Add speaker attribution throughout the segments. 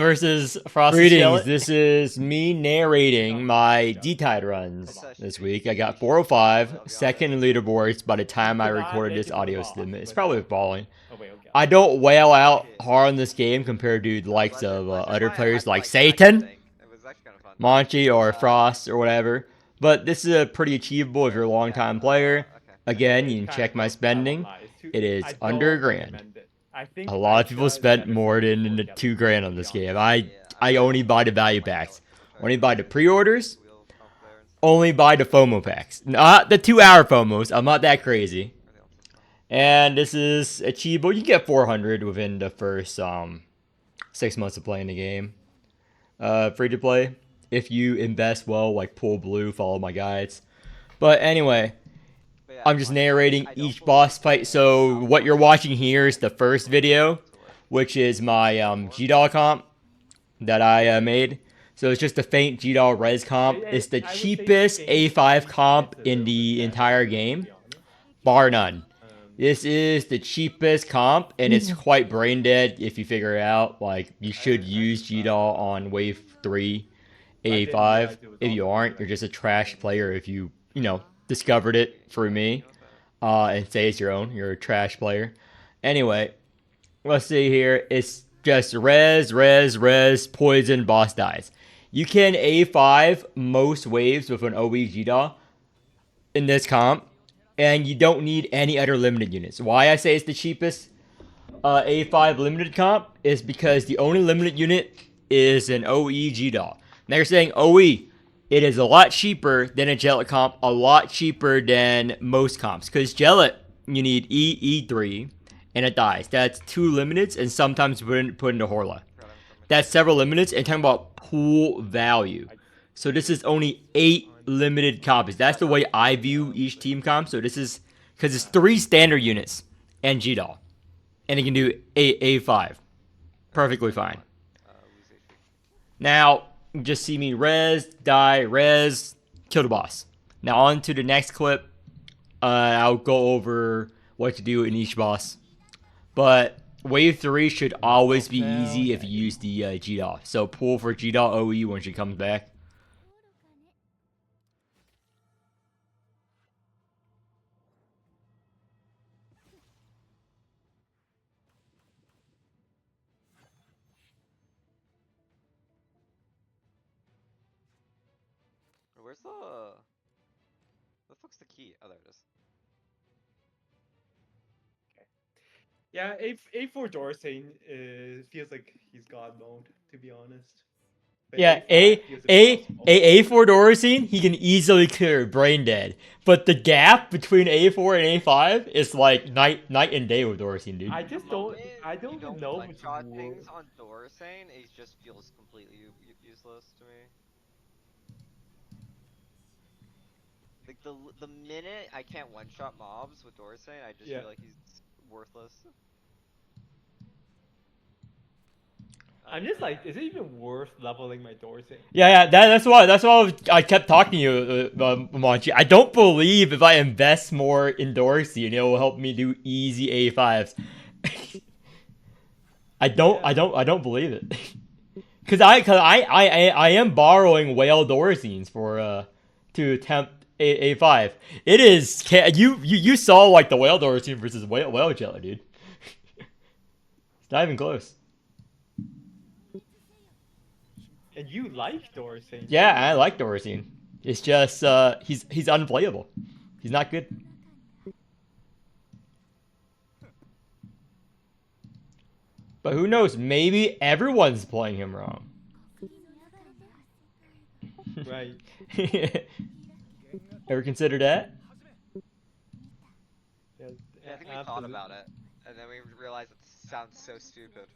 Speaker 1: versus Frost. Greetings, this is me narrating my D-Tide runs this week. I got 405, second in leaderboards by the time I recorded this audio snippet. It's probably falling. I don't wail out hard on this game compared to the likes of other players like Satan, Monchi, or Frost, or whatever. But this is pretty achievable if you're a long-time player. Again, you can check my spending. It is under $1,000. A lot of people spent more than 2 grand on this game. I only buy the value packs. Only buy the pre-orders. Only buy the FOMO packs. Not the 2-hour FOMOs. I'm not that crazy. And this is achievable. You get 400 within the first 6 months of playing the game. Free to play. If you invest well, like Pool Blue, follow my guides. But anyway, I'm just narrating each boss fight. So what you're watching here is the first video, which is my G-Doll comp that I made. So it's just a faint G-Doll res comp. It's the cheapest A5 comp in the entire game, bar none. This is the cheapest comp, and it's quite brain dead if you figure it out. Like, you should use G-Doll on wave 3 A5. If you aren't, you're just a trash player if you discovered it through me and say it's your own. You're a trash player. Anyway, let's see here. It's just res, poison, boss dies. You can A5 most waves with an OE G-Doll in this comp, and you don't need any other limited units. Why I say it's the cheapest A5 limited comp is because the only limited unit is an OE G-Doll. Now you're saying OE. It is a lot cheaper than a Jellet comp, a lot cheaper than most comps. Because Jellet, you need E3, and it dies. That's 2 limiteds, and sometimes put into Horla. That's several limiteds, and talking about pool value. So this is only 8 limited copies. That's the way I view each team comp. So this is, because it's 3 standard units and G-Doll. And it can do A5. Perfectly fine. Now, you just see me res, die, res, kill the boss. Now on to the next clip. I'll go over what to do in each boss. But wave 3 should always be easy if you use the G-Doll. So pull for G-Doll OE when she comes back.
Speaker 2: Where's the fuck's the key? Oh, there it is.
Speaker 3: Yeah, A4 Dorsane feels like he's God mode, to be honest. But
Speaker 1: Yeah,
Speaker 3: A5
Speaker 1: A4 Dorosine, he can easily clear brain dead. But the gap between A4 and A5 is like night and day with Dorosine, dude.
Speaker 3: I don't know.
Speaker 2: One-shot things on Dorsane, it just feels completely useless to me. Like the minute I can't one-shot mobs with Dorsane, I just feel like he's worthless.
Speaker 3: I'm just like, is it even worth leveling my Dorsane?
Speaker 1: Yeah, that's why I kept talking to you, Monchi. I don't believe if I invest more in Dorosine, it will help me do easy A5s. I don't believe it. Cause I am borrowing whale Dorosines for to attempt A5. It is you saw like the whale Dorosine versus whale jelly, dude. It's not even close.
Speaker 3: And you like Dorsane?
Speaker 1: Yeah, I like Dorosine. It's just he's unplayable. He's not good. But who knows? Maybe everyone's playing him wrong.
Speaker 3: Right.
Speaker 1: Ever consider that?
Speaker 2: Yeah, I think we thought about it, and then we realized it sounds so stupid.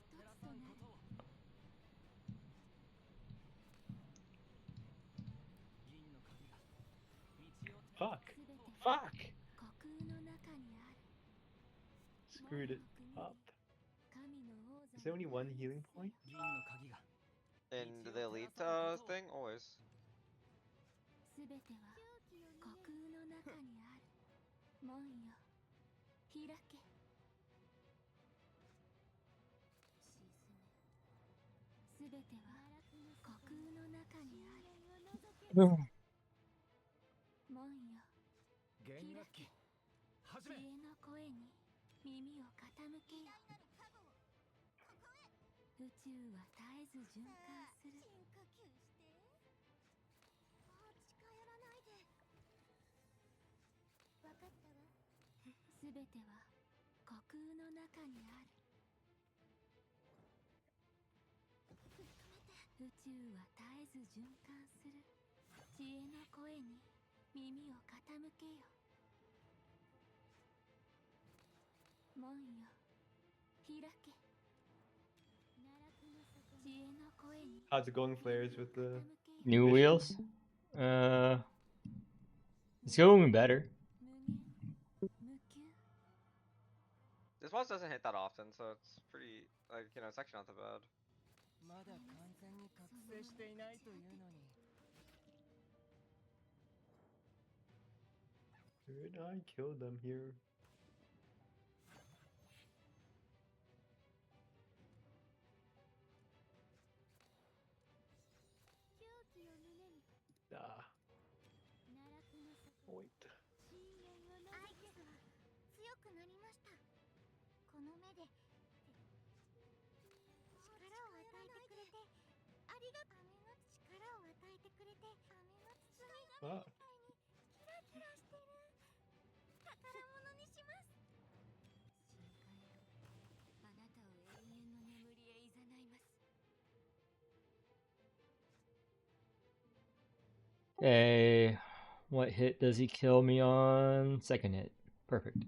Speaker 3: Fuck. Screwed it up. Is there only one healing point?
Speaker 2: In the elite thing, always.
Speaker 3: How's it going, Flares, with the
Speaker 1: New
Speaker 3: mission?
Speaker 1: wheels? It's going better.
Speaker 2: This boss doesn't hit that often, so it's pretty, like, you know, it's actually not that bad.
Speaker 3: Could I kill them here? Ah. Wait. Ah.
Speaker 1: Okay. What hit does he kill me on? Second hit. Perfect.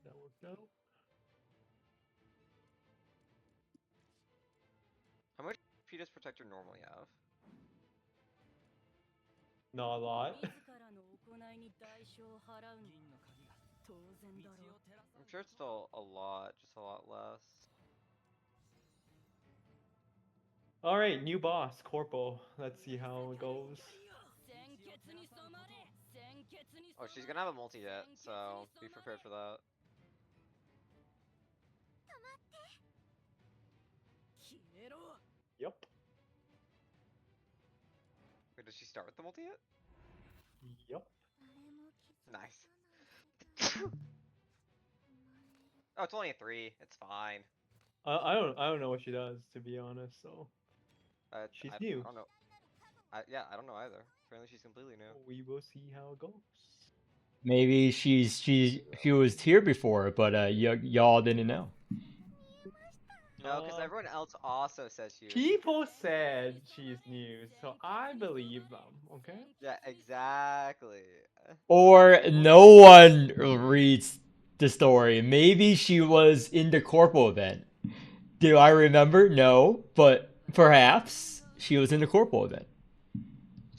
Speaker 3: That worked out.
Speaker 2: How much HP does Protector normally have?
Speaker 3: Not a lot.
Speaker 2: I'm sure it's still a lot, just a lot less.
Speaker 3: Alright, new boss, Corpo. Let's see how it goes.
Speaker 2: Oh, she's gonna have a multi-hit, so be prepared for that.
Speaker 3: Yep.
Speaker 2: Wait, does she start with the multi-hit?
Speaker 3: Yep.
Speaker 2: Nice. Oh, it's only a 3. It's fine.
Speaker 3: I don't know what she does, to be honest, so she's new.
Speaker 2: I don't know. Yeah, I don't know either. Apparently she's completely new.
Speaker 3: We will see how it goes.
Speaker 1: Maybe she was here before, but y'all didn't know.
Speaker 2: No, because everyone else also says she was.
Speaker 3: People said she's new, so I believe them, okay?
Speaker 2: Yeah, exactly.
Speaker 1: Or no one reads the story. Maybe she was in the Corpo event. Do I remember? No, but perhaps she was in the Corpo event.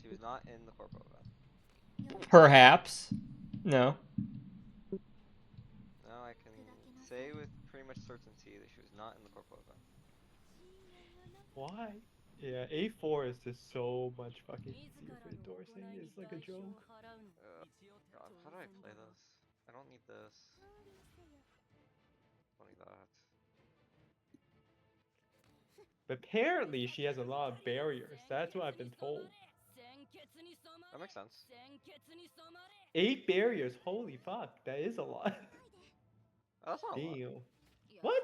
Speaker 2: She was not in the corpo event.
Speaker 1: Perhaps. No.
Speaker 2: No, I can say with pretty much certainty that she was not in the corpo event.
Speaker 3: Why? Yeah, A4 is just so much fucking easier for Dorsey. It's like a joke.
Speaker 2: God, how do I play this? I don't need this. Don't need that.
Speaker 3: But apparently she has a lot of barriers. That's what I've been told.
Speaker 2: That makes sense.
Speaker 3: 8 barriers, holy fuck, that is a lot.
Speaker 2: Oh, that's not a lot.
Speaker 3: Damn. What?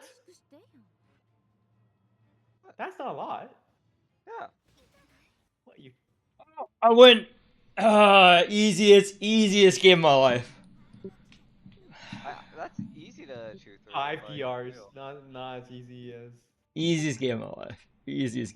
Speaker 3: That's not a lot.
Speaker 2: Yeah.
Speaker 3: What you?
Speaker 1: I went easiest game of my life.
Speaker 2: That's easy to chew through.
Speaker 3: 5
Speaker 2: like,
Speaker 3: DRs,
Speaker 2: real.
Speaker 3: not as easy as.
Speaker 1: Easiest game of my life. Easiest.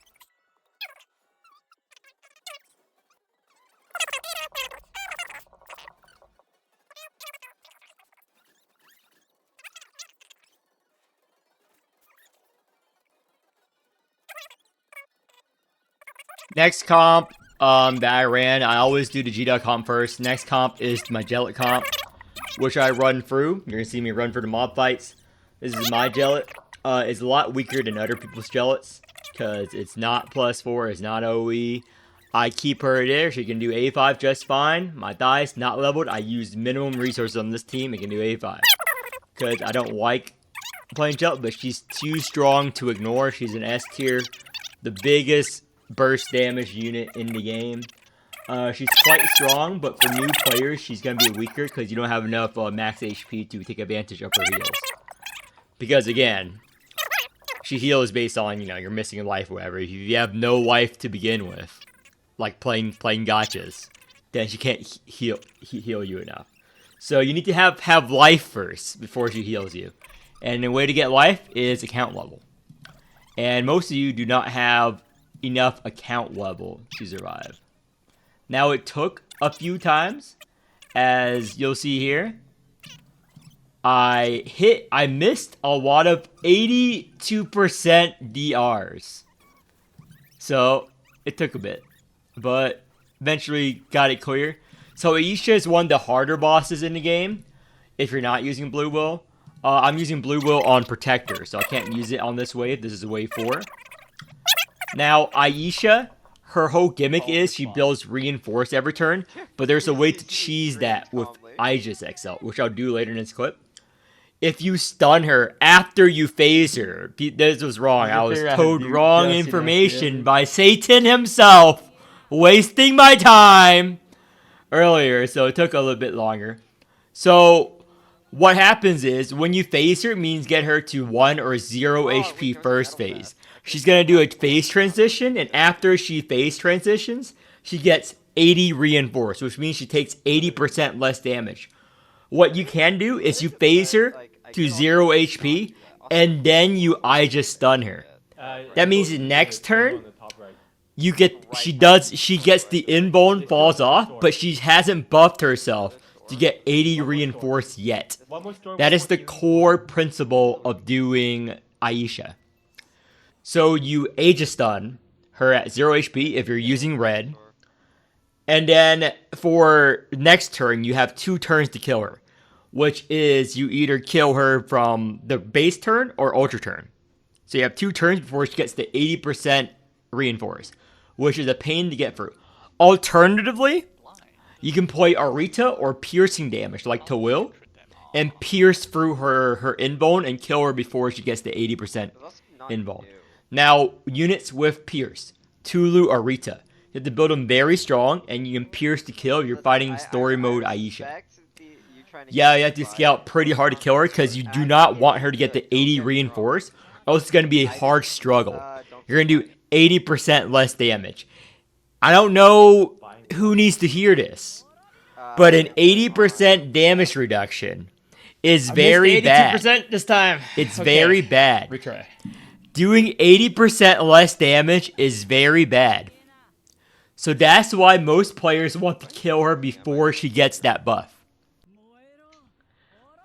Speaker 1: Next comp that I ran, I always do the G comp first. Next comp is my Jellet comp, which I run through. You're gonna see me run for the mob fights. This is my Jellet. is a lot weaker than other people's Gelates because it's not +4, it's not OE. I keep her there. She can do A5 just fine. My Thigh's not leveled. I use minimum resources on this team. It can do A5 because I don't like playing Gelat, but she's too strong to ignore. She's an S tier, the biggest burst damage unit in the game. She's quite strong, but for new players, she's going to be weaker because you don't have enough max HP to take advantage of her heals. Because, again, she heals based on, you're missing a life or whatever. If you have no life to begin with, like playing gotchas, then she can't heal you enough. So you need to have life first before she heals you. And the way to get life is account level. And most of you do not have enough account level to survive. Now, it took a few times, as you'll see here. I missed a lot of 82% DRs. So, it took a bit. But, eventually got it clear. So, Aisha is one of the harder bosses in the game, if you're not using Blue Will. I'm using Blue Will on Protector, so I can't use it on this wave. This is wave 4. Now, Aisha, her whole gimmick is she builds reinforce every turn, but there's a way to cheese that with Aegis XL, which I'll do later in this clip. If you stun her after you phase her, this was wrong. I was told wrong information by Satan himself, wasting my time earlier, so it took a little bit longer. So, what happens is, when you phase her, it means get her to 1 or 0 HP first phase. She's going to do a phase transition, and after she phase transitions, she gets 80 reinforced, which means she takes 80% less damage. What you can do is you phase her to 0 HP, and then you just stun her. That means the next turn, she gets the inbone falls off, but she hasn't buffed herself to get 80 reinforced yet. That is the core principle of doing Aisha. So you Aegis stun her at 0 HP if you're using red. And then for next turn, you have 2 turns to kill her. Which is you either kill her from the base turn or ultra turn. So you have 2 turns before she gets the 80% reinforced. Which is a pain to get through. Alternatively, you can play Arita or piercing damage like Tawil. And pierce through her inbone and kill her before she gets the 80% inbone. Now, units with Pierce, Tulu or Rita. You have to build them very strong, and you can Pierce to kill if you're fighting story mode Aisha. Yeah, you have to scale out pretty hard to kill her, because you do not want her to get the 80 reinforced, or else it's going to be a hard struggle. You're going to do 80% less damage. I don't know who needs to hear this, but an 80% damage reduction is very bad.
Speaker 4: 82% this time.
Speaker 1: It's very bad.
Speaker 4: Retry.
Speaker 1: Doing 80% less damage is very bad. So that's why most players want to kill her before she gets that buff.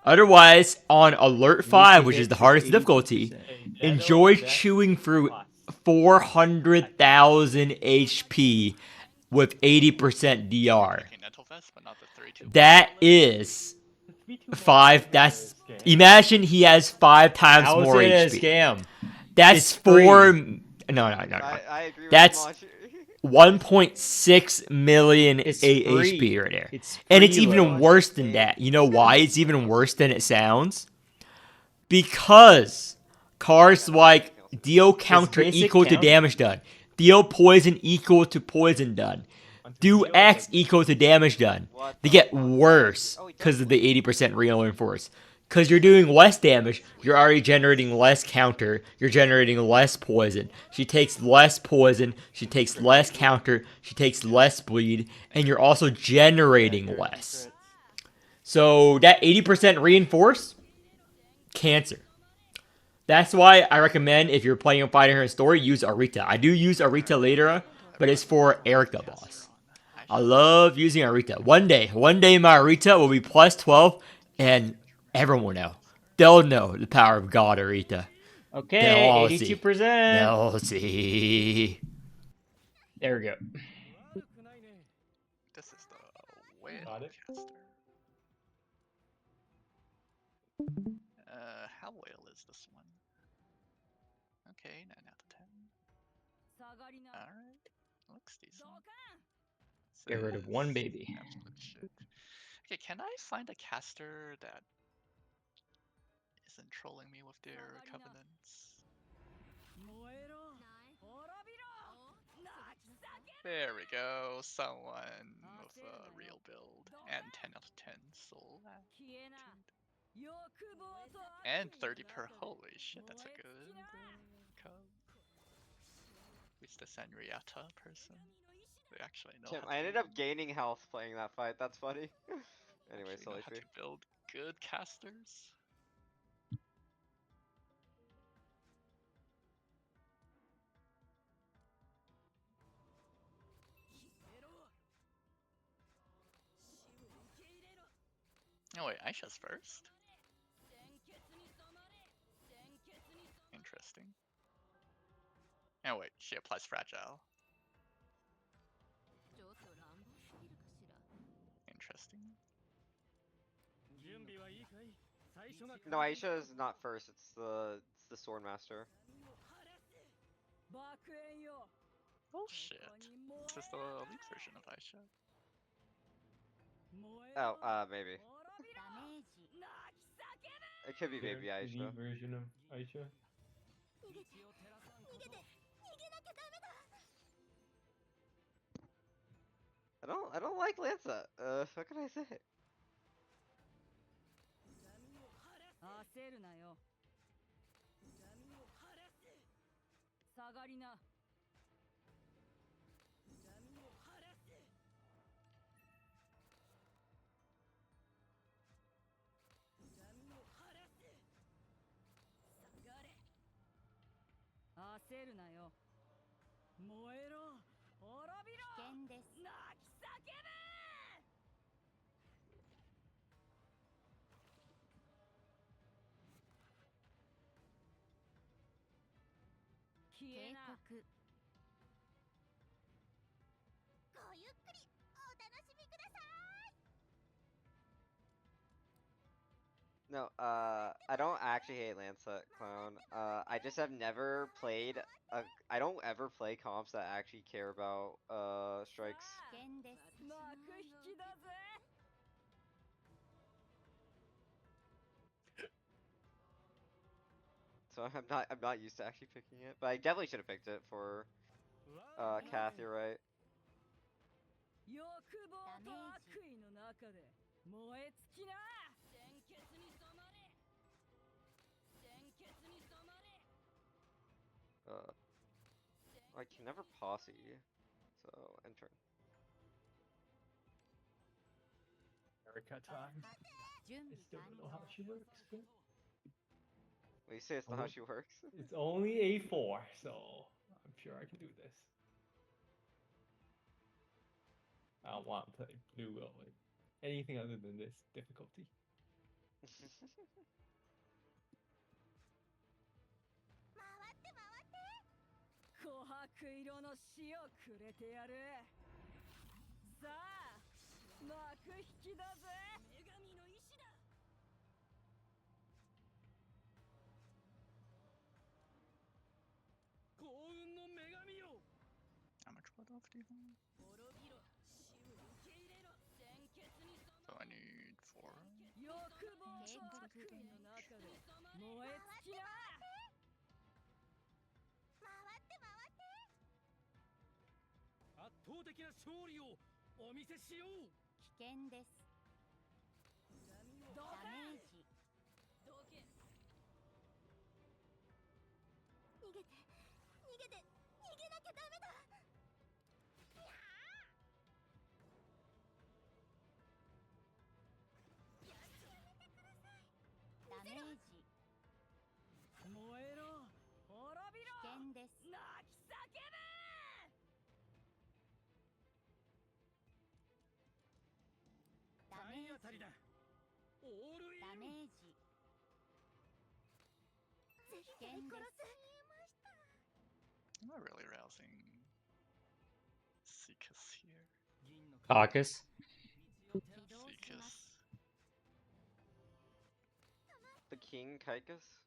Speaker 1: Otherwise, on Alert 5, which is the hardest difficulty, enjoy chewing through 400,000 HP with 80% DR. That is 5, imagine he has 5 times more HP.
Speaker 4: Scam.
Speaker 1: That's 4. No.
Speaker 2: I agree with
Speaker 1: That's
Speaker 2: Mosh.
Speaker 1: 1.6 million HP right there. And it's even worse than that. You know why it's even worse than it sounds? Because cards like deal counter equal to damage done, deal poison equal to poison done, do X equal to damage done, they get worse because of the 80% reinforce. Because you're doing less damage, you're already generating less counter, you're generating less poison. She takes less poison, she takes less counter, she takes less bleed, and you're also generating less. So that 80% reinforce, cancer. That's why I recommend if you're playing and fighting her in story, use Arita. I do use Arita later, but it's for Erica boss. I love using Arita. One day my Arita will be plus 12, and everyone will know. They'll know the power of God, Arita.
Speaker 4: Okay, 82%.
Speaker 1: They'll see.
Speaker 4: There we go.
Speaker 5: This is the wind caster. How loyal is this one? 10 out of 10. Alright. Looks decent.
Speaker 1: Get rid of one baby.
Speaker 5: Absolute shit. Okay, can I find a caster that isn't trolling me with their covenants? There we go, someone with a real build. And 10 out of 10 soul attitude. And 30 per, holy shit, that's a good code. Who's the Senriata person? They actually know
Speaker 2: Tim,
Speaker 5: how
Speaker 2: I
Speaker 5: to
Speaker 2: ended up gaining health playing that fight. That's funny. Anyway,
Speaker 5: actually know how to build good casters. Oh wait, Aisha's first? Interesting. Oh wait, she applies fragile. Interesting.
Speaker 2: No, Aisha is not first. It's the Swordmaster.
Speaker 5: Bullshit. This is the elite version of Aisha.
Speaker 2: Oh, maybe. It could be baby
Speaker 3: Their
Speaker 2: Aisha.
Speaker 3: elite version of Aisha.
Speaker 2: I don't like Lanza. What can I say? No, I don't actually hate Lancet Clown. I just have never played I don't ever play comps that actually care about strikes. So I'm not used to actually picking it, but I definitely should have picked it for Kath, you're right. I can never posse, so enter.
Speaker 3: Erica time. I still don't know how she works. But
Speaker 2: Well, you say it's not how she works.
Speaker 3: it's only A4, so I'm sure I can do this. I don't want to play blue or like anything other than this difficulty.
Speaker 5: How much blood off do you want? So I need 4. Am I really rousing Seekus here?
Speaker 1: Caucus.
Speaker 5: Seekus.
Speaker 2: The King Kaikus?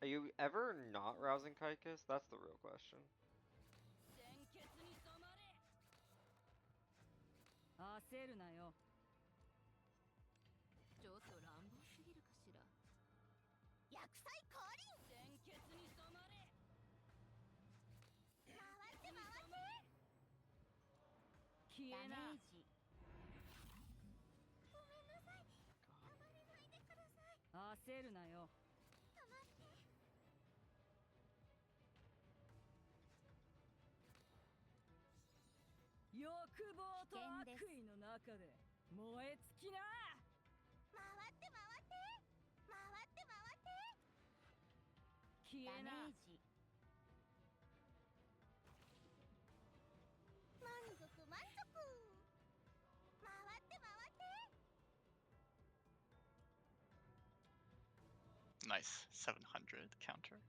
Speaker 2: Are you ever not rousing Kaikus? That's the real question.
Speaker 5: Nice 700 counter.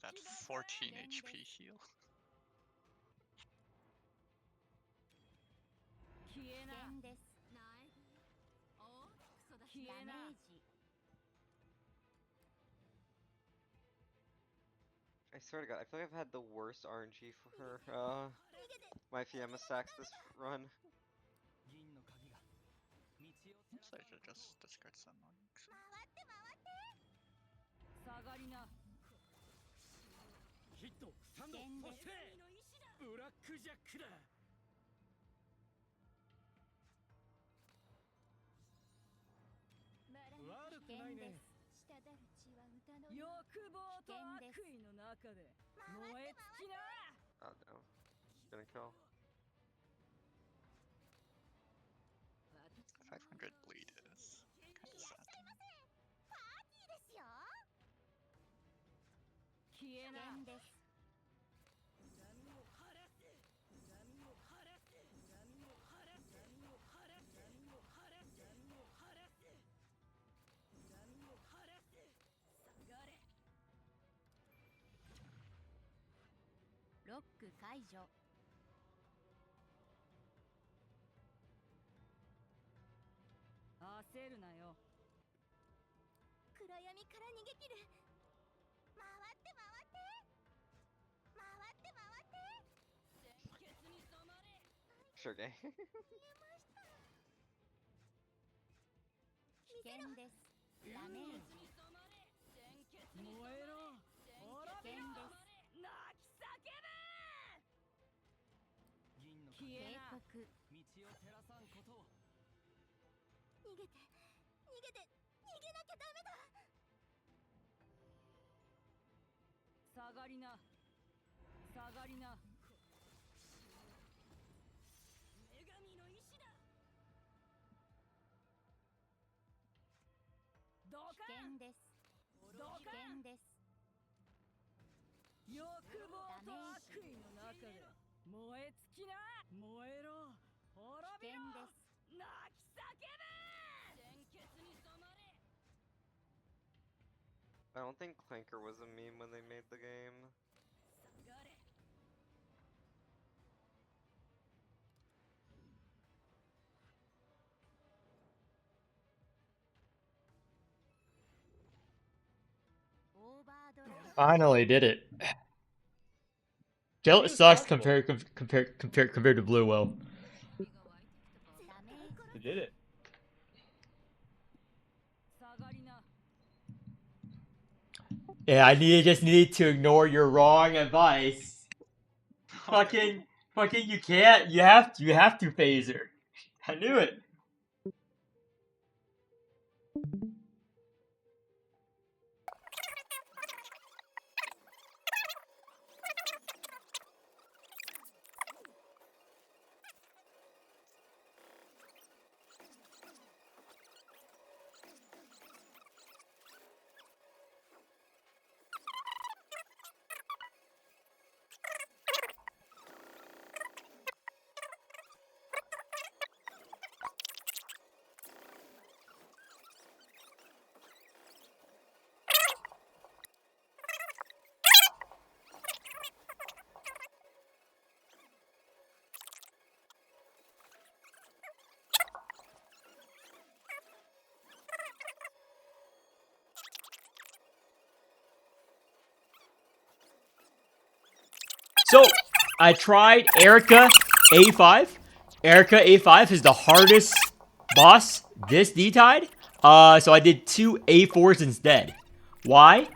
Speaker 5: That 14 HP heal.
Speaker 2: I swear to God, I feel like I've had the worst RNG for my Fiamma stacks this run.
Speaker 5: So I should just discard some monks.
Speaker 2: Oh no. Gonna kill.
Speaker 5: 500 bleed is kind of sad.
Speaker 2: Sure game. I don't think Clanker was a meme when they made the game.
Speaker 1: Finally did it. Gillett sucks compared to Blue Will.
Speaker 3: They did it.
Speaker 1: Yeah, just need to ignore your wrong advice. Fucking, you can't. You have to phaser. I knew it. So, I tried Erica A5. Erica A5 is the hardest boss this D-Tide. So I did 2 A4s instead. Why?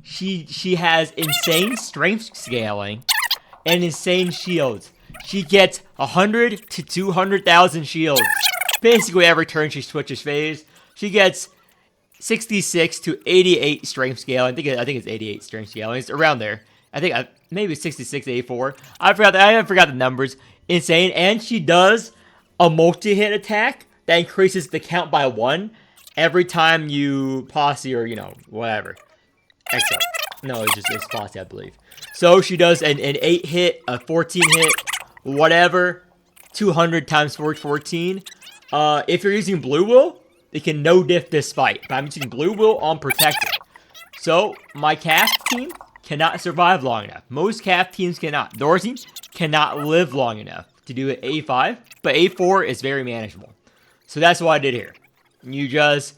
Speaker 1: She has insane strength scaling and insane shields. She gets 100 to 200,000 shields. Basically every turn she switches phase. She gets 66 to 88 strength scaling. I think it's 88 strength scaling. It's around there. I think maybe 66 A4. I forgot the numbers. Insane. And she does a multi-hit attack that increases the count by 1 every time you posse or, whatever. Exo. No, it's posse, I believe. So she does an 8-hit, a 14-hit, whatever, 200 times 14. If you're using Blue Will, it can no-diff this fight. But I'm using Blue Will on Protector. So, my calf team cannot survive long enough. Most calf teams cannot. Dorsey cannot live long enough to do an A5, but A4 is very manageable. So that's what I did here. You just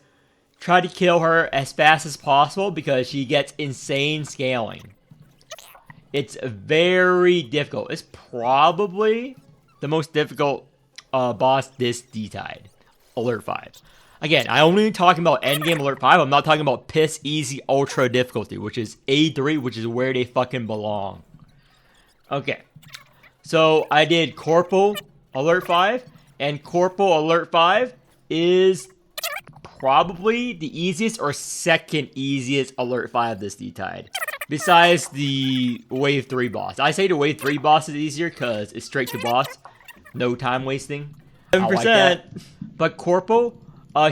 Speaker 1: try to kill her as fast as possible because she gets insane scaling. It's very difficult. It's probably the most difficult boss this D-Tide. Alert 5. Again, I'm only talking about endgame Alert 5. I'm not talking about piss easy ultra difficulty, which is A3, which is where they fucking belong. Okay. So, I did Corporal Alert 5, and Corporal Alert 5 is probably the easiest or second easiest Alert 5 this D-Tide. Besides the Wave 3 boss. I say the Wave 3 boss is easier because it's straight to boss. No time wasting. 7%. Like that. But Corporal,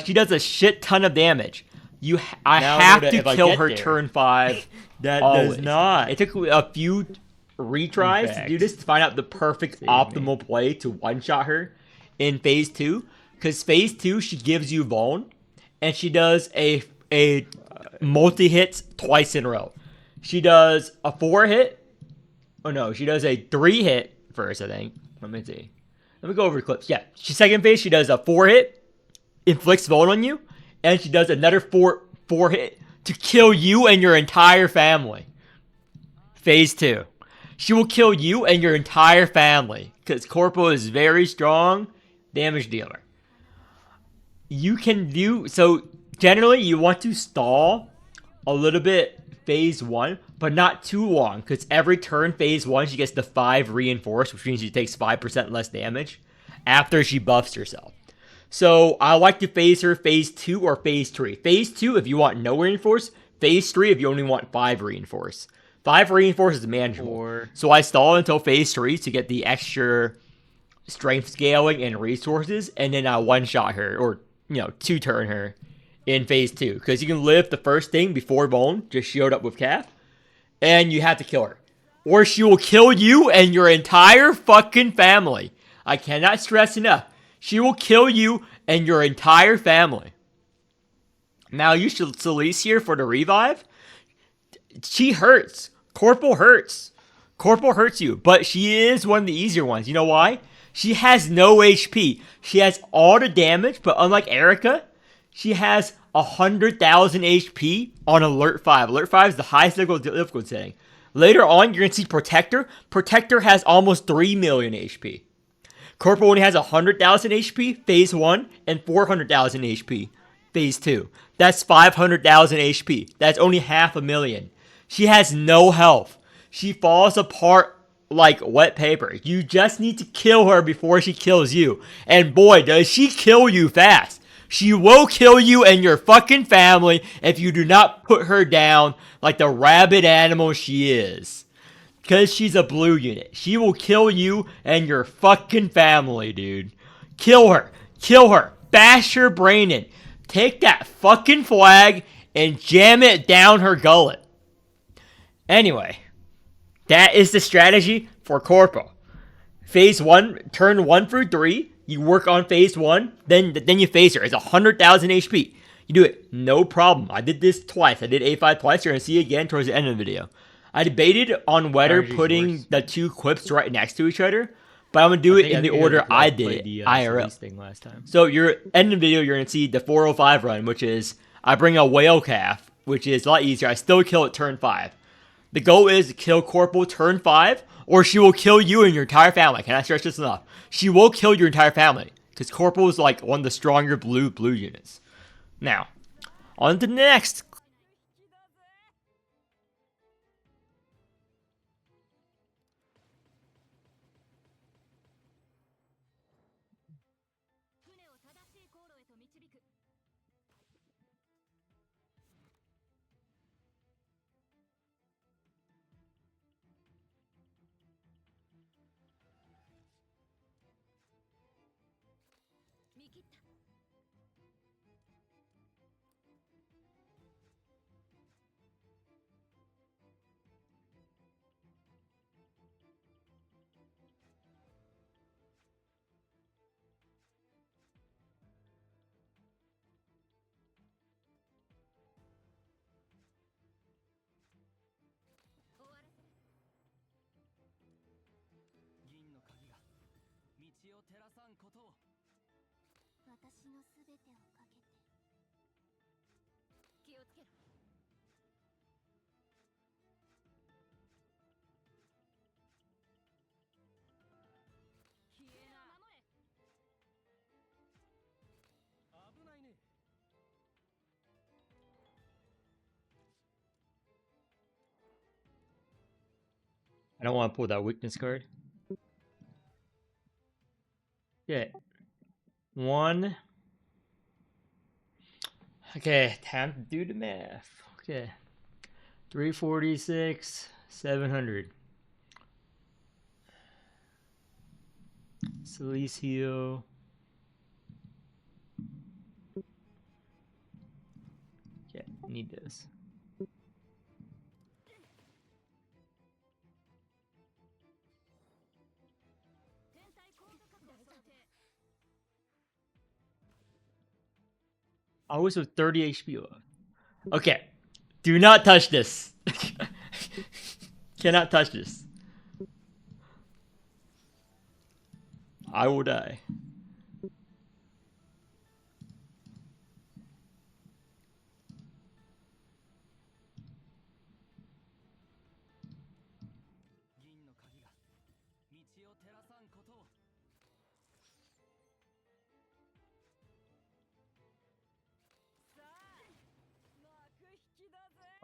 Speaker 1: she does a shit ton of damage. I have to kill her turn 5.
Speaker 4: That
Speaker 1: always.
Speaker 4: does not.
Speaker 1: It took a few retries to do this to find out the perfect optimal play to one-shot her in phase 2. Because phase 2, she gives you Vuln, and she does a multi-hits twice in a row. She does a 4-hit. Oh no, she does a 3-hit first, I think. Let me see. Let me go over the clips. Yeah, second phase, she does a 4-hit, inflicts Vuln on you, and she does another 4-hit to kill you and your entire family. Phase 2. She will kill you and your entire family, because Corporal is very strong damage dealer. You can do, so generally you want to stall a little bit phase 1, but not too long, because every turn phase 1 she gets the 5 reinforced, which means she takes 5% less damage after she buffs herself. So I like to phase her phase 2 or phase 3. Phase 2 if you want no reinforce, phase 3 if you only want 5 reinforce. 5 reinforce is manageable. So I stall until phase 3 to get the extra strength scaling and resources, and then I one-shot her, or, 2-turn her in phase 2. Because you can live the first thing before Bone, just shield up with Calf, and you have to kill her. Or she will kill you and your entire fucking family. I cannot stress enough. She will kill you and your entire family. Now, you should Celeste here for the revive. She hurts. Corporal hurts. Corporal hurts you, but she is one of the easier ones. You know why? She has no HP. She has all the damage, but unlike Erica, she has 100,000 HP on Alert 5. Alert 5 is the highest difficulty setting. Later on, you're going to see Protector. Protector has almost 3 million HP. Corporal only has 100,000 HP, phase 1, and 400,000 HP, phase 2. That's 500,000 HP. That's only 500,000. She has no health. She falls apart like wet paper. You just need to kill her before she kills you. And boy, does she kill you fast. She will kill you and your fucking family if you do not put her down like the rabid animal she is. Because she's a blue unit. She will kill you and your fucking family, dude. Kill her. Kill her. Bash her brain in. Take that fucking flag and jam it down her gullet. Anyway, that is the strategy for Corporal. Phase 1, turn 1 through 3, you work on phase 1, then you phase her. It's 100,000 HP. You do it, no problem. I did this twice. I did A5 twice. You're going to see it again towards the end of the video. I debated on whether putting the 2 clips right next to each other, but I'm going to do it in the order I did it, IRL. Thing last time.
Speaker 2: Mm-hmm.
Speaker 1: So you're end of the video, you're going to see the 405 run, which is, I bring a whale calf, which is a lot easier. I still kill it turn 5. The goal is to kill Corporal turn 5 or she will kill you and your entire family. Can I stress this enough? She will kill your entire family because Corporal is like one of the stronger blue units. Now, on to the next. I don't want to pull that weakness card. Okay. 1. Okay, time to do the math. Okay. 346, 700. Celicio. Okay, need this. I was with 30 HP left. Okay. Do not touch this. Cannot touch this. I will die.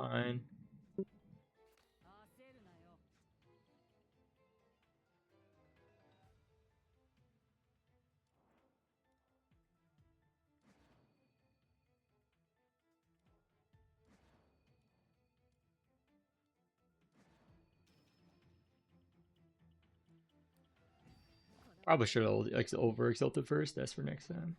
Speaker 1: Fine. Probably should have over exalted first. That's for next time.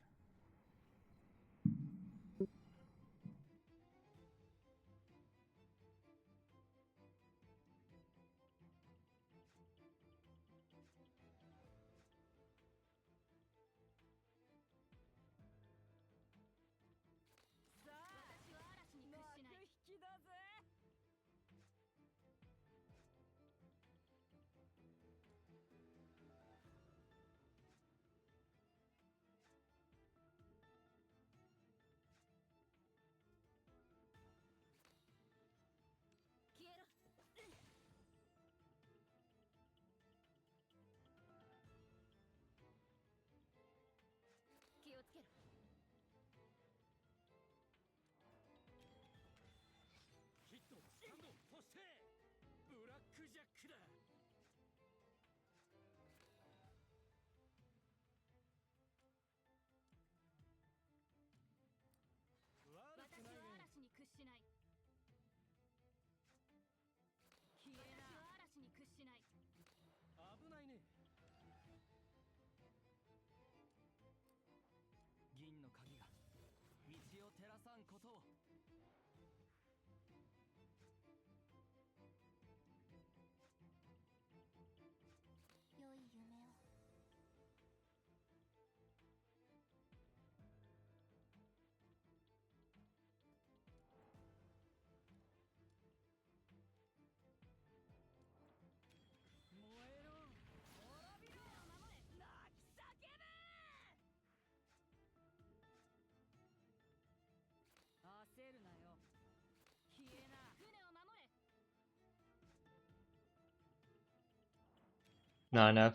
Speaker 1: Not enough.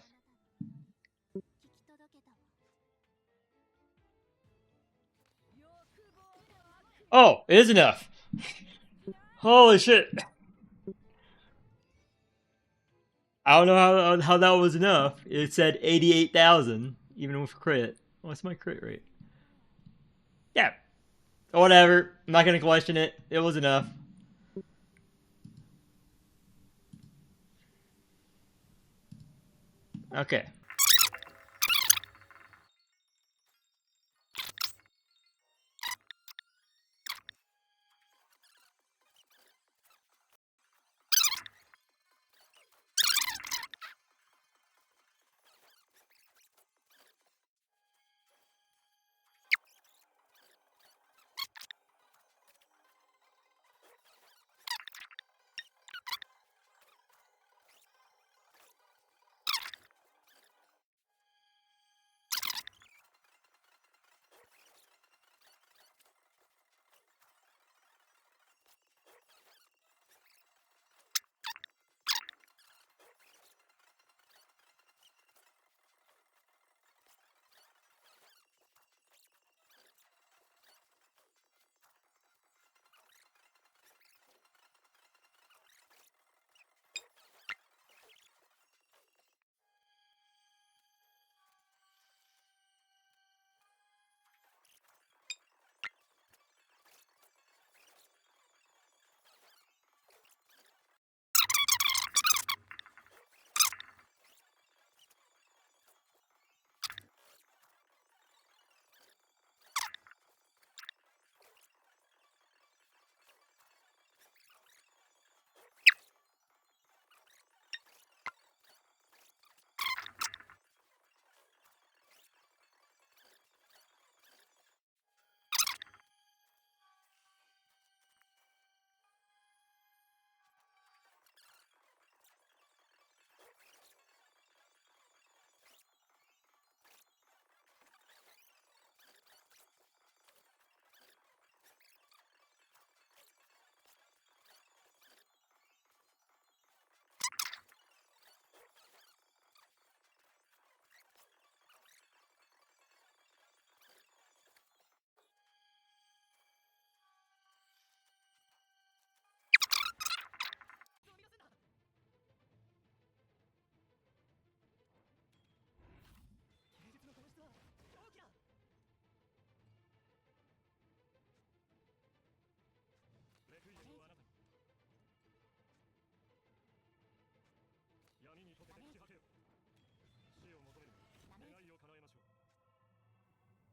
Speaker 1: Oh, it is enough. Holy shit. I don't know how that was enough. It said 88,000, even with crit. What's my crit rate? Yeah. Whatever. I'm not gonna question it. It was enough. Okay.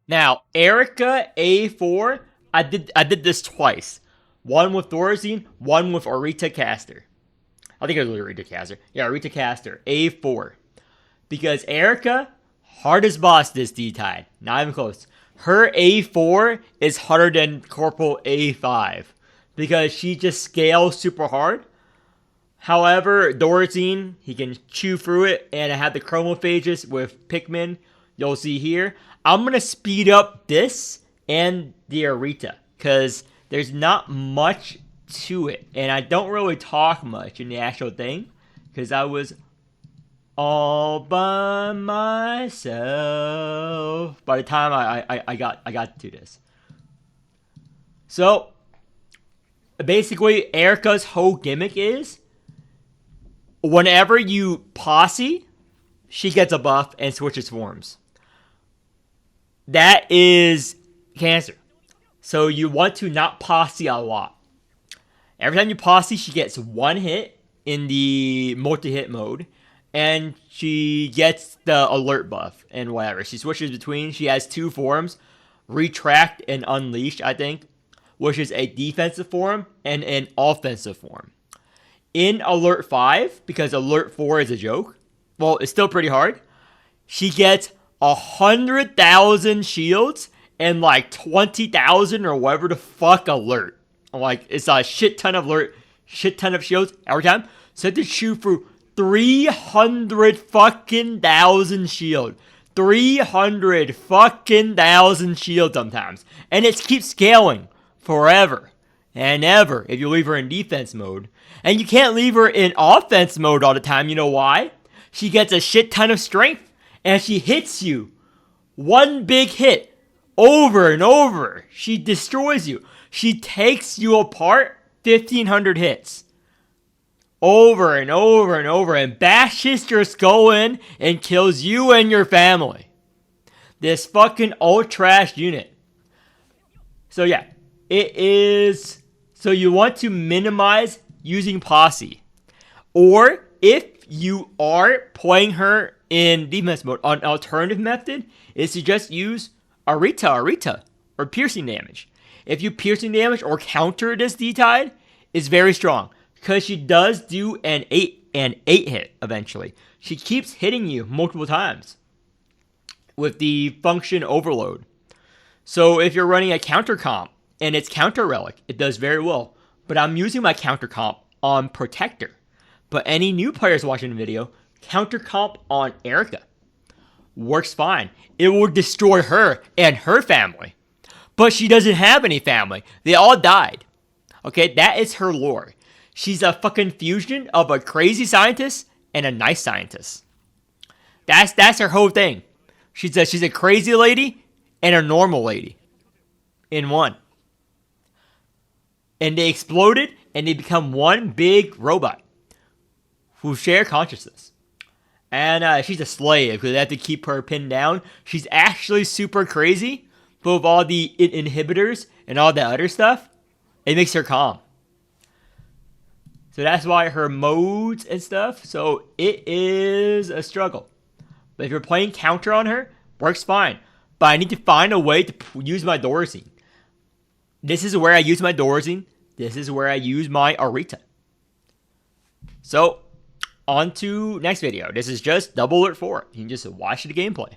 Speaker 1: Now, Erica A4, I did this twice. One with Thorazine, one with Arita Caster. I think it was Arita Caster. Yeah, Arita Caster, A4. Because Erica, hardest boss this D-Tide. Not even close. Her A4 is harder than Corporal A5. Because she just scales super hard. However, Thorazine, he can chew through it. And I have the chromophages with Pikmin. You'll see here. I'm going to speed up this and the Arita. Because there's not much to it. And I don't really talk much in the actual thing. Because I was all by myself by the time I got to this. So basically, Erica's whole gimmick is whenever you posse, she gets a buff and switches forms. That is cancer. So you want to not posse a lot. Every time you posse, she gets one hit in the multi-hit mode. And she gets the alert buff and whatever. She switches between. She has two forms. Retract and Unleash, I think. Which is a defensive form and an offensive form. In Alert 5, because Alert 4 is a joke. Well, it's still pretty hard. She gets 100,000 shields and like 20,000 or whatever the fuck alert. Like, it's a shit ton of alert, shit ton of shields every time. So you have to shoot through 300 fucking thousand shield. 300 fucking thousand shield sometimes. And it keeps scaling forever and ever if you leave her in defense mode. And you can't leave her in offense mode all the time. You know why? She gets a shit ton of strength, and she hits you. One big hit. Over and over. She destroys you. She takes you apart 1,500 hits. Over and over and over, and bashes your skull in and kills you and your family. This fucking old trash unit. So yeah, it is. So you want to minimize using Posse. Or if you are playing her in defense mode, an alternative method is to just use Arita, or piercing damage. If you piercing damage or counter this D-Tide, it's very strong. Because she does do an 8 hit eventually. She keeps hitting you multiple times with the function overload. So if you're running a counter comp and it's counter relic, it does very well. But I'm using my counter comp on Protector. But any new players watching the video, counter comp on Erica works fine. It will destroy her and her family. But she doesn't have any family. They all died. Okay, that is her lore. She's a fucking fusion of a crazy scientist and a nice scientist. That's her whole thing. She's a crazy lady and a normal lady in one. And they exploded and they become one big robot who share consciousness. And she's a slave because they have to keep her pinned down. She's actually super crazy, but with all the inhibitors and all that other stuff, it makes her calm. So that's why her modes and stuff, so it is a struggle. But if you're playing counter on her, works fine. But I need to find a way to use my Dorazine. This is where I use my Dorazine. This is where I use my Arita. So, on to next video. This is just Double Alert 4. You can just watch the gameplay.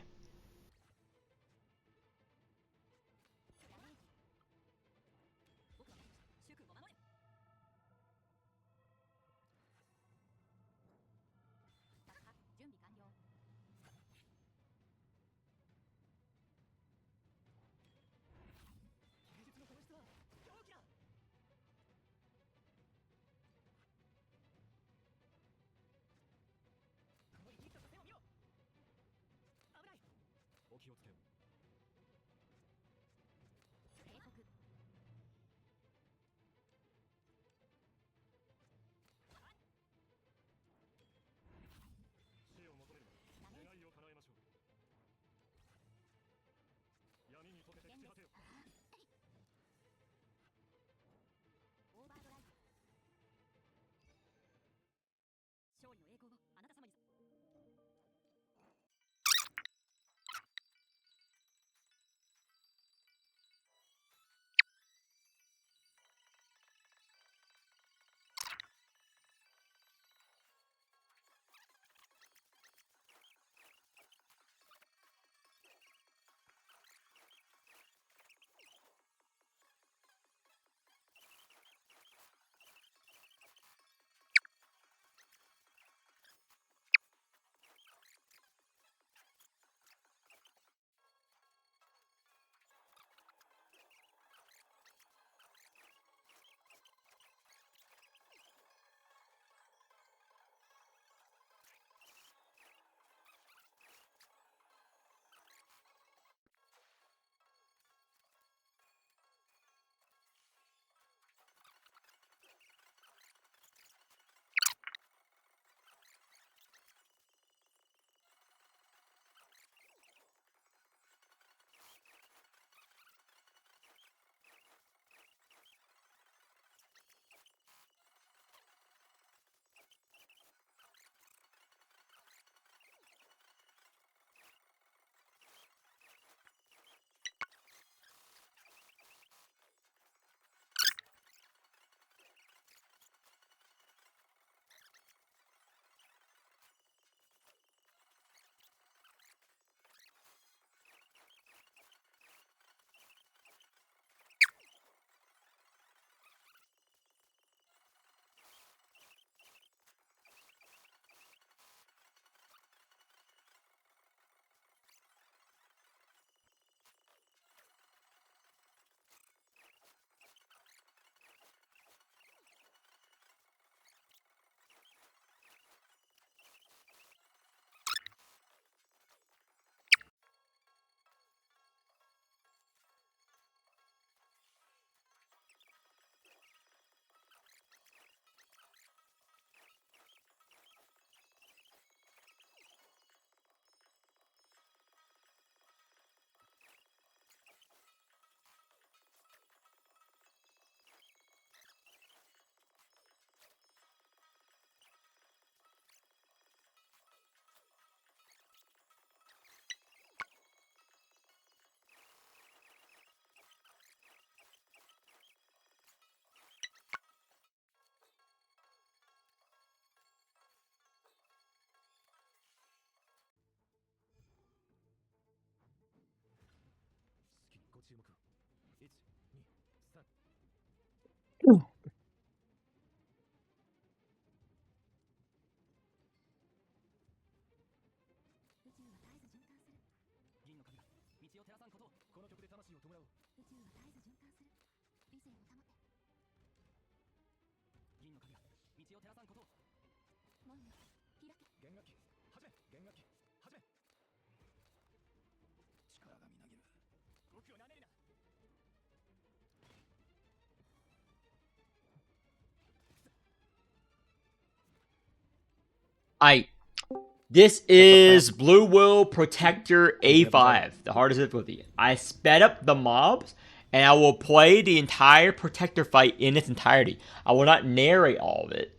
Speaker 1: This is Blue Will Protector A5, the hardest difficulty. I sped up the mobs, and I will play the entire Protector fight in its entirety. I will not narrate all of it.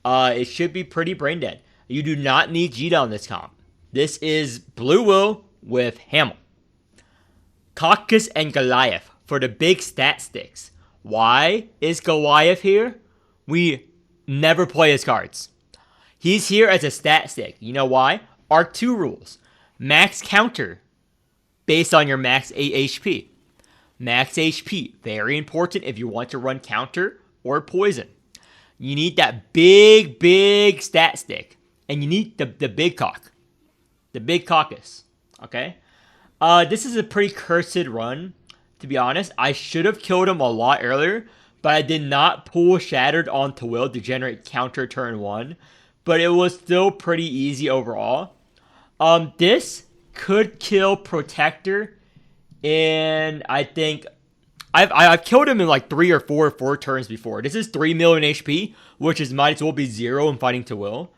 Speaker 1: It should be pretty brain dead. You do not need Jita on this comp. This is Blue Will with Hamel. Caucus and Goliath for the big stat sticks. Why is Goliath here? We never play his cards. He's here as a stat stick. You know why? Arc 2 rules. Max counter based on your max HP. Max HP, very important if you want to run counter or poison. You need that big stat stick. And you need the big cock. The big caucus. Okay? This is a pretty cursed run, to be honest. I should have killed him a lot earlier, but I did not pull Shattered onto Will to generate counter turn 1. But it was still pretty easy overall. This could kill Protector in, I think, I've killed him in like 3 or 4 turns before. This is 3 million HP, which is might as well be 0 in fighting to Will.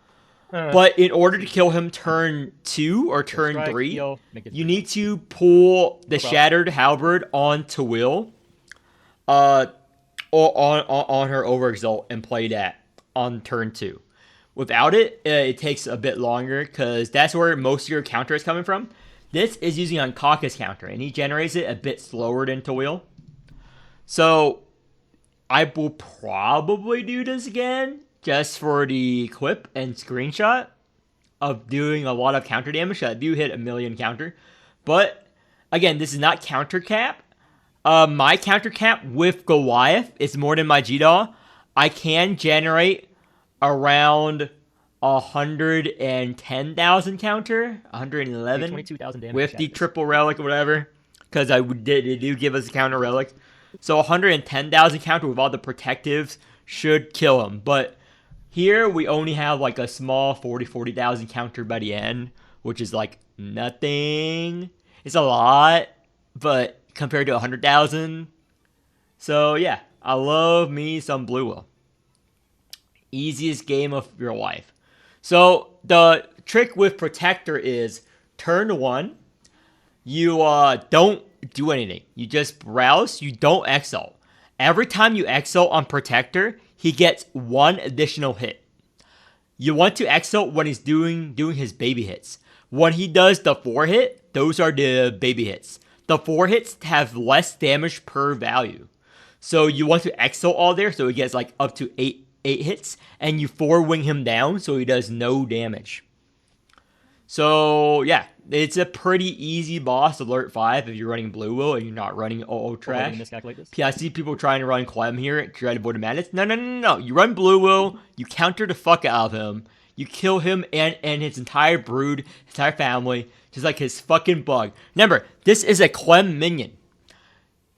Speaker 1: But in order to kill him turn 2 or turn 3, you need to pull the Shattered Halberd onto Will, or on her Overexalt and play that on turn 2. Without it, it takes a bit longer because that's where most of your counter is coming from. This is using on Caucus counter, and he generates it a bit slower than Tawil. So, I will probably do this again just for the clip and screenshot of doing a lot of counter damage. I do hit 1 million counter. But, again, this is not counter cap. My counter cap with Goliath is more than my G-Daw. I can generate around 110,000 counter, 111
Speaker 4: 22,000 damage
Speaker 1: with the triple relic or whatever, because they do give us a counter relic. So 110,000 counter with all the protectives should kill him. But here we only have like a small 40,000 counter by the end, which is like nothing. It's a lot, but compared to 100,000. So yeah, I love me some Blue Will. Easiest game of your life. So the trick with Protector is turn 1, you don't do anything. You just browse, you don't exalt. Every time you exalt on Protector, he gets 1 additional hit. You want to exalt when he's doing his baby hits. When he does the 4 hit, those are the baby hits. The 4 hits have less damage per value. So you want to exalt all there so he gets like up to 8 hits, and you 4-wing him down so he does no damage. So yeah, it's a pretty easy boss alert 5 if you're running Blue Will and you're not running OO Trash. I see people trying to run Clem here to try to avoid the madness. No. You run Blue Will, you counter the fuck out of him, you kill him and his entire brood, his entire family, just like his fucking bug. Remember, this is a Clem minion.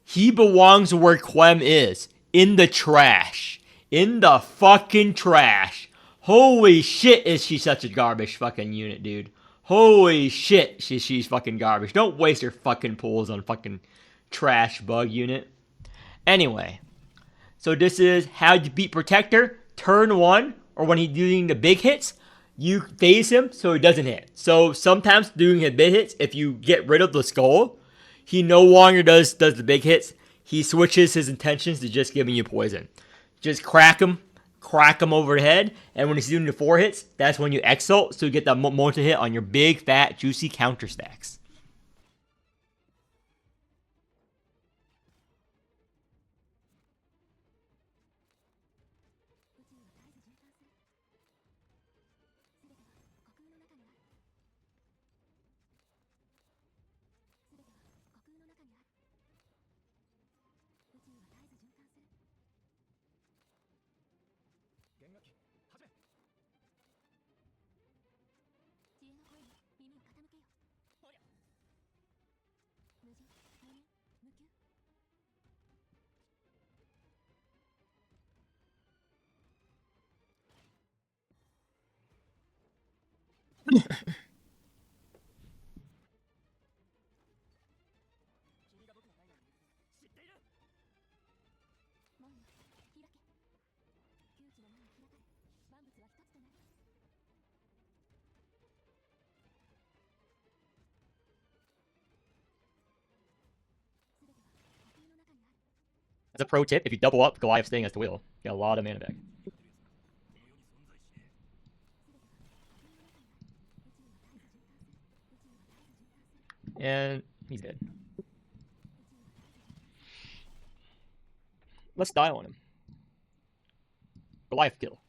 Speaker 1: He belongs where Clem is, in the trash. In the fucking trash. Holy shit, is she such a garbage fucking unit, dude. Holy shit, she's fucking garbage. Don't waste your fucking pulls on fucking trash bug unit. Anyway, so this is how you beat Protector. Turn 1, or when he's doing the big hits, you phase him so he doesn't hit. So sometimes doing his big hits, if you get rid of the skull, he no longer does the big hits. He switches his intentions to just giving you poison. Just crack him over the head, and when he's doing the 4 hits, that's when you exalt, so you get that multi-hit on your big, fat, juicy counter stacks. As a pro tip, if you double up Goliath staying as the wheel, you get a lot of mana back. And he's dead. Let's die on him. Goliath kill.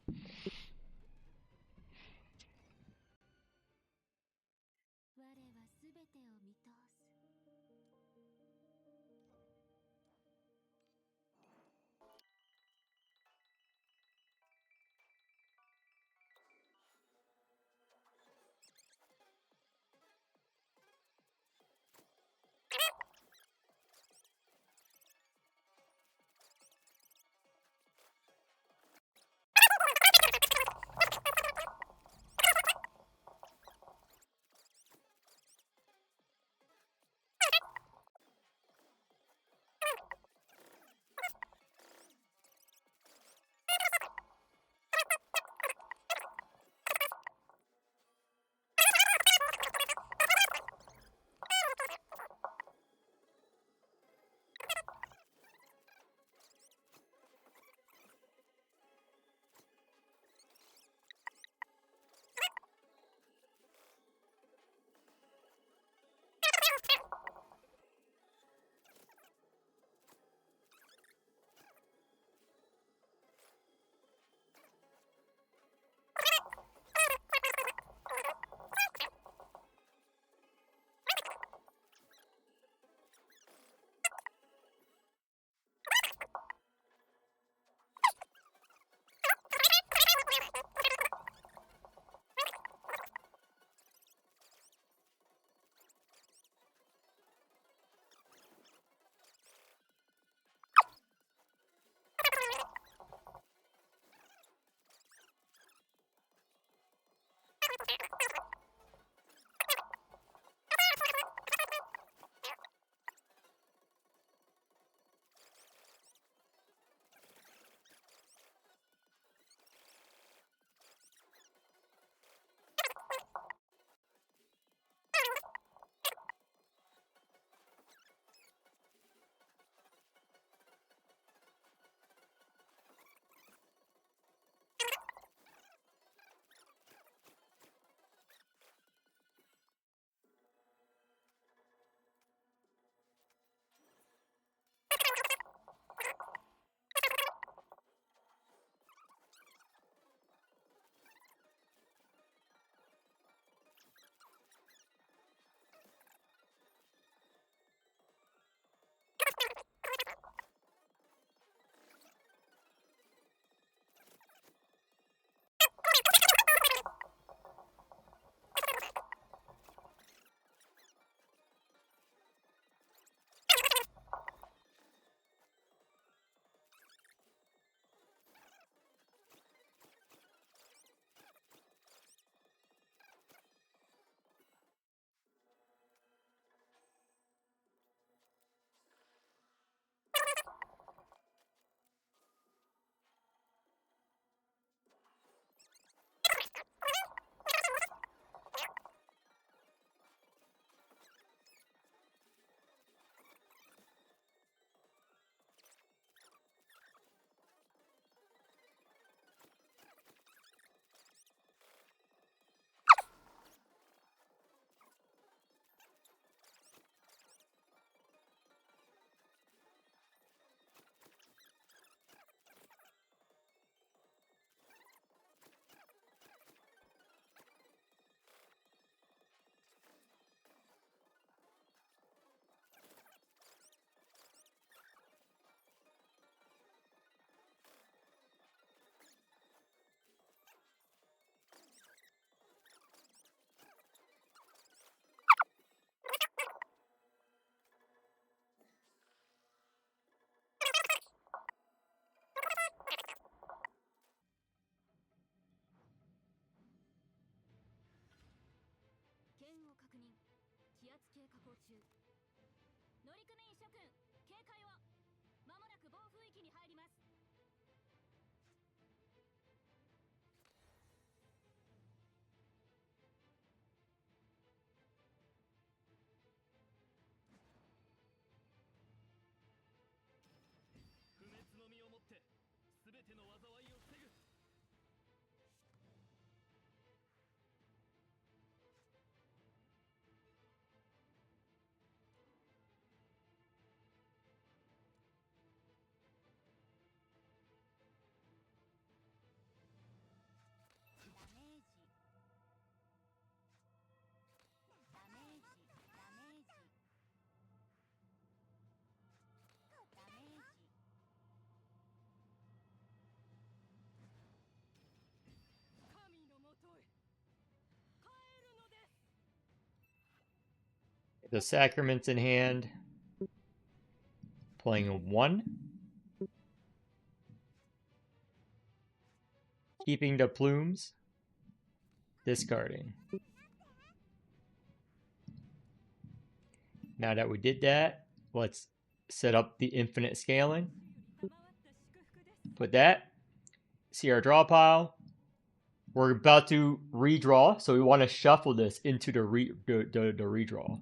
Speaker 1: The Sacraments in hand. Playing a 1. Keeping the plumes. Discarding. Now that we did that, let's set up the infinite scaling. Put that. See our draw pile. We're about to redraw, so we want to shuffle this into the redraw.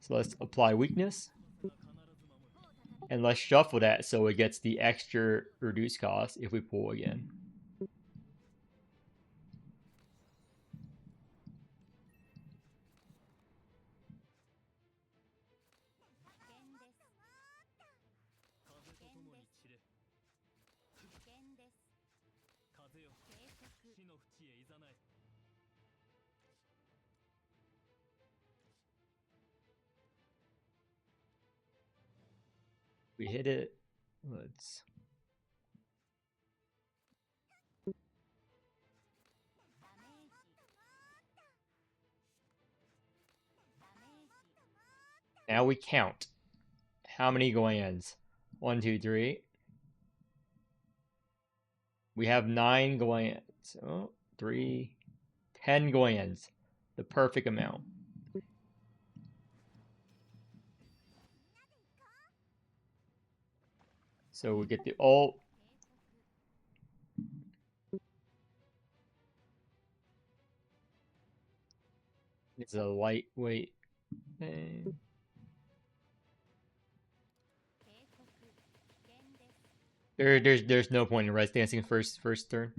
Speaker 1: So let's apply weakness. And let's shuffle that so it gets the extra reduced cost if we pull again. We hit it. Let's. Now we count. How many glands? 1, 2, 3. We have 9 glands. Oh, 3, 10 glands. The perfect amount. So we get the ult. It's a lightweight thing. There's no point in res dancing first turn.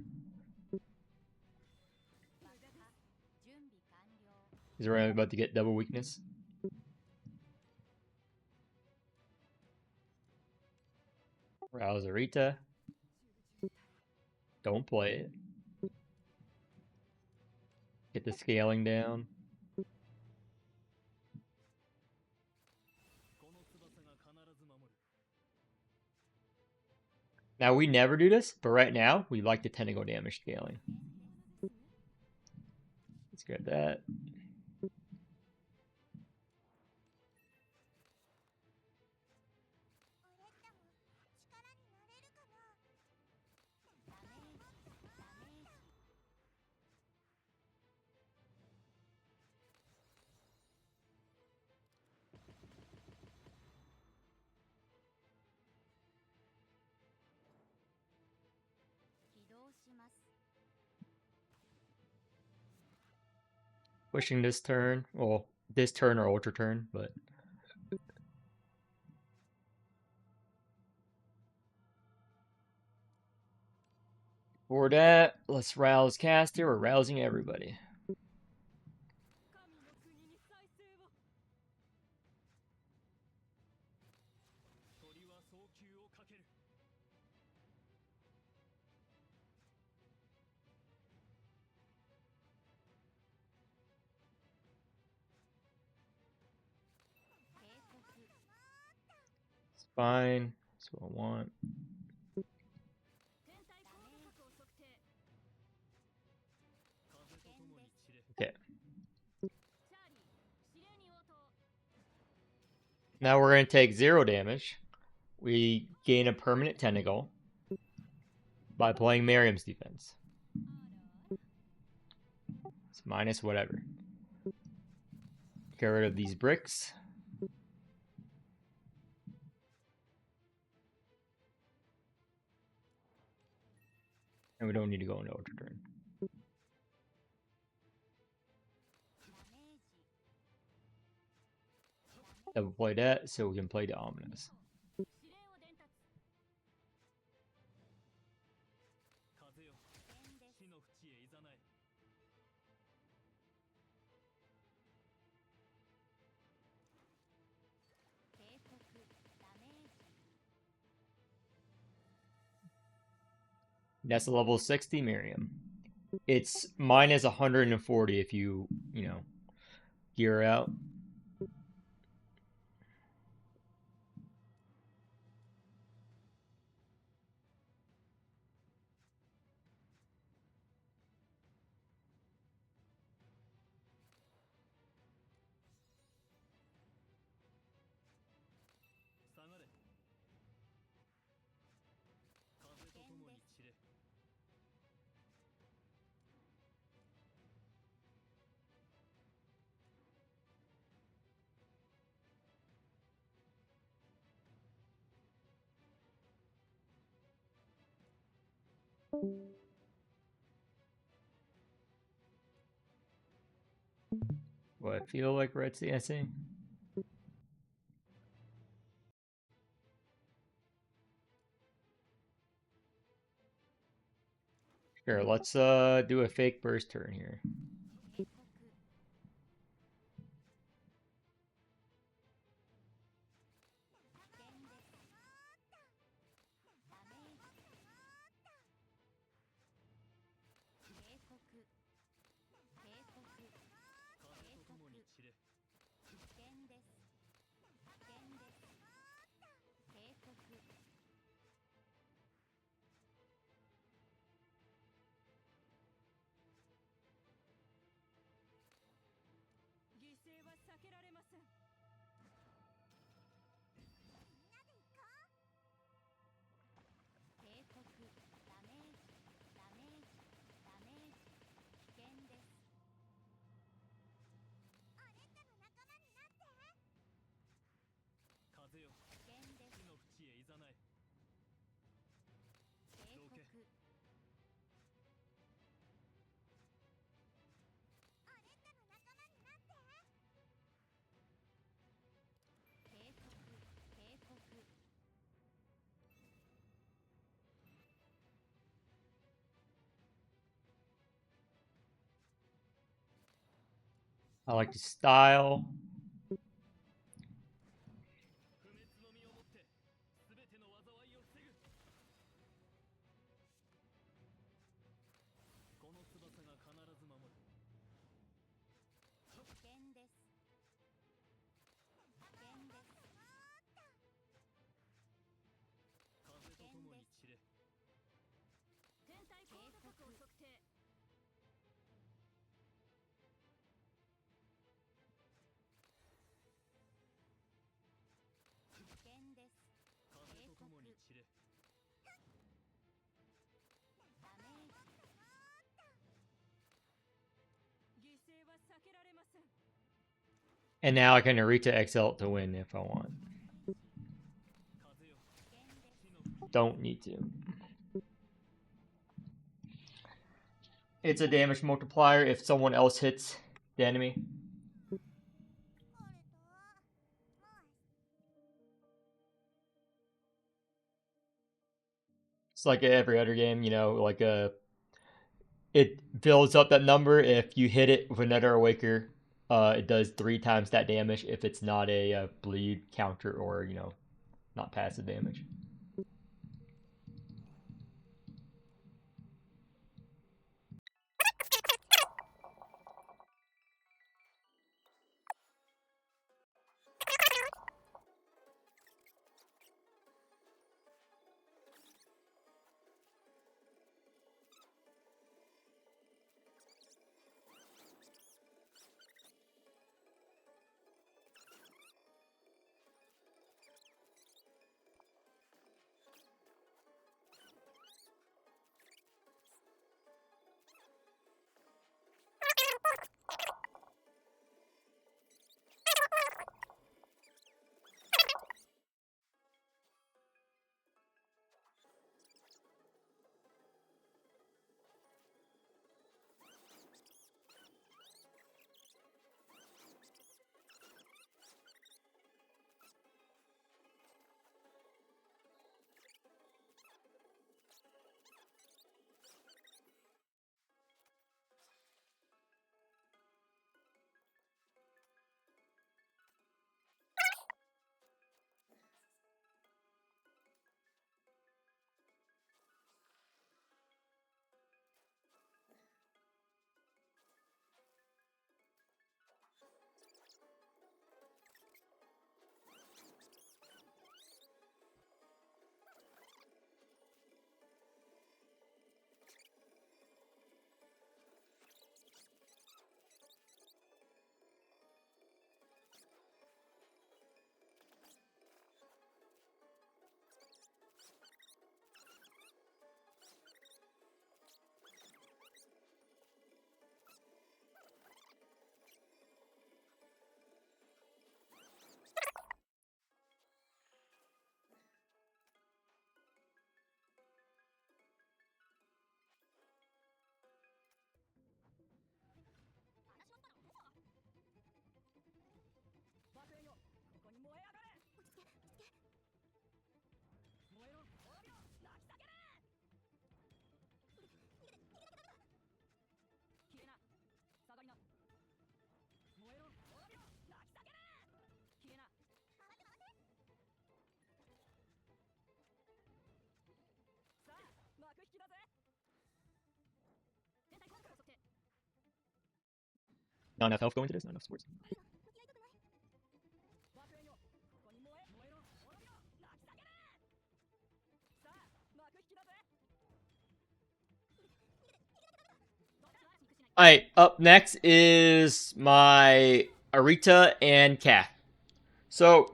Speaker 1: Is Ryan about to get double weakness? Rowserita. Don't play it. Get the scaling down. Now we never do this, but right now we like the tentacle damage scaling. Let's grab that. Pushing this turn, well, this turn or ultra turn, but for that, let's rouse caster. We're rousing everybody. It's fine. That's what I want. Okay. Now we're going to take 0 damage. We gain a permanent tentacle by playing Morimens defense. It's minus whatever. Get rid of these bricks. And we don't need to go into ultra turn. Double play that so we can play the Ominous. That's a level 60 Miriam. It's minus 140 if you gear out. What I feel like we're at CSA. Sure, let's do a fake burst turn here. I like the style. And now I can Narita XL to win if I want. Don't need to. It's a damage multiplier if someone else hits the enemy. It's like every other game, like it builds up that number. If you hit it with another Awaker, it does 3 times that damage if it's not a bleed counter or, not passive damage. Not enough health going to this. Not enough sports. Alright, up next is my Arita and Calf. So,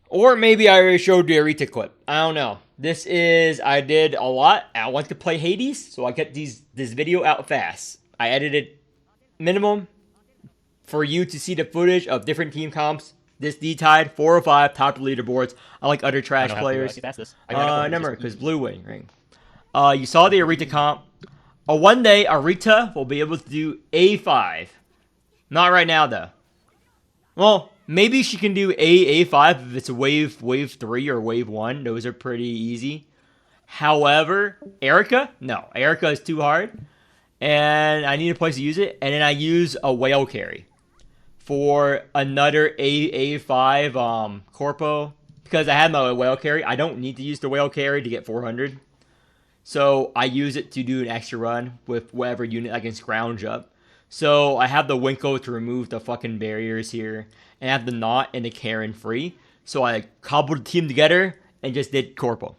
Speaker 1: or maybe I already showed the Arita clip. I don't know. This is, I did a lot. I want to play Hades, so I get this video out fast. I edited minimum for you to see the footage of different team comps. This D-Tide, 4 or 5, top of leaderboards. I like other trash players. Remember, because Blue Wing, right? You saw the Arita comp. One day, Arita will be able to do A5. Not right now, though. Well, maybe she can do A5 if it's a wave 3 or wave 1. Those are pretty easy. However, Erica? No, Erica is too hard. And I need a place to use it. And then I use a whale carry for another A5 corpo. Because I have my whale carry. I don't need to use the whale carry to get 400. So I use it to do an extra run with whatever unit I can scrounge up. So I have the Winkle to remove the fucking barriers here. And I have the Knot and the Karen free. So I cobbled the team together and just did Corpo.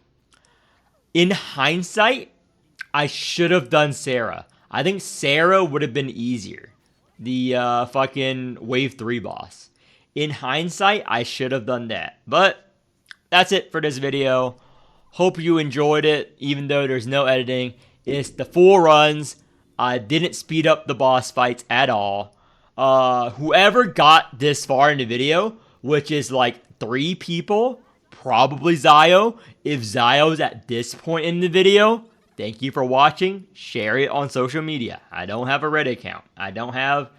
Speaker 1: In hindsight, I should have done Sarah. I think Sarah would have been easier. The fucking wave 3 boss. In hindsight, I should have done that. But that's it for this video. Hope you enjoyed it, even though there's no editing. It's the full runs. I didn't speed up the boss fights at all. Whoever got this far in the video, which is like 3 people, probably Zio. If Zio's at this point in the video, thank you for watching. Share it on social media. I don't have a Reddit account. I don't have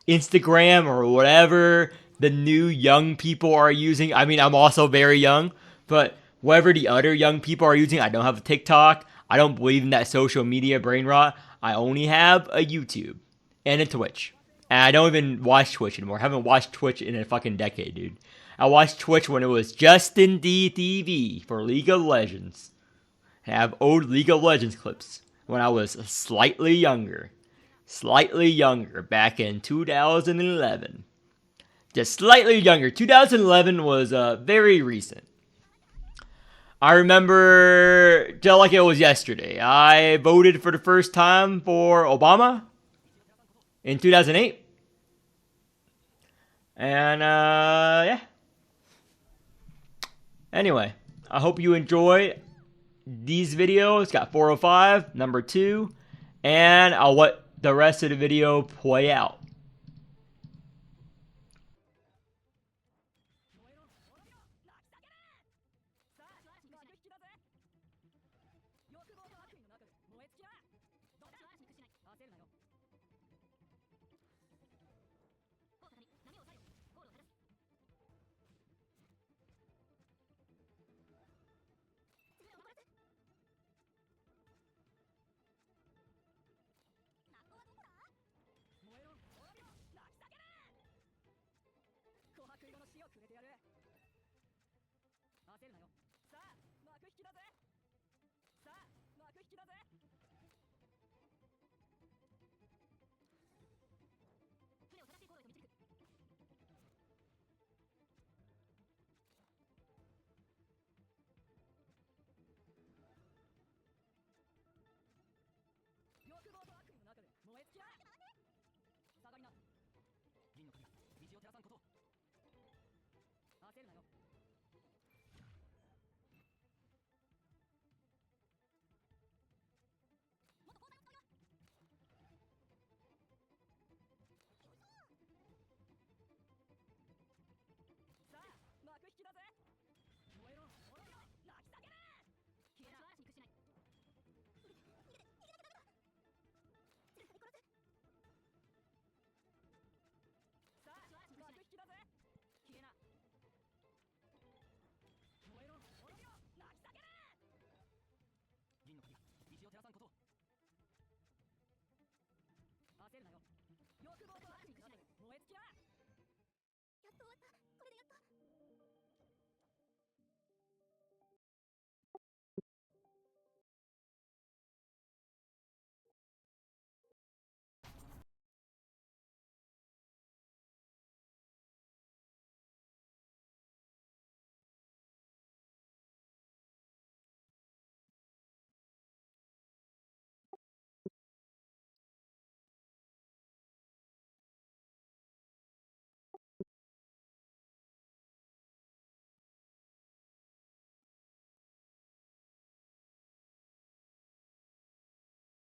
Speaker 1: Instagram or whatever the new young people are using. I mean, I'm also very young, but whatever the other young people are using, I don't have a TikTok. I don't believe in that social media brain rot. I only have a YouTube and a Twitch. And I don't even watch Twitch anymore. I haven't watched Twitch in a fucking decade, dude. I watched Twitch when it was Justin D TV for League of Legends. I have old League of Legends clips when I was slightly younger. Slightly younger, back in 2011. Just slightly younger. 2011 was very recent. I remember, just like it was yesterday, I voted for the first time for Obama in 2008. And, yeah. Anyway, I hope you enjoyed these videos. Got 405, number 2. And I'll let the rest of the video play out.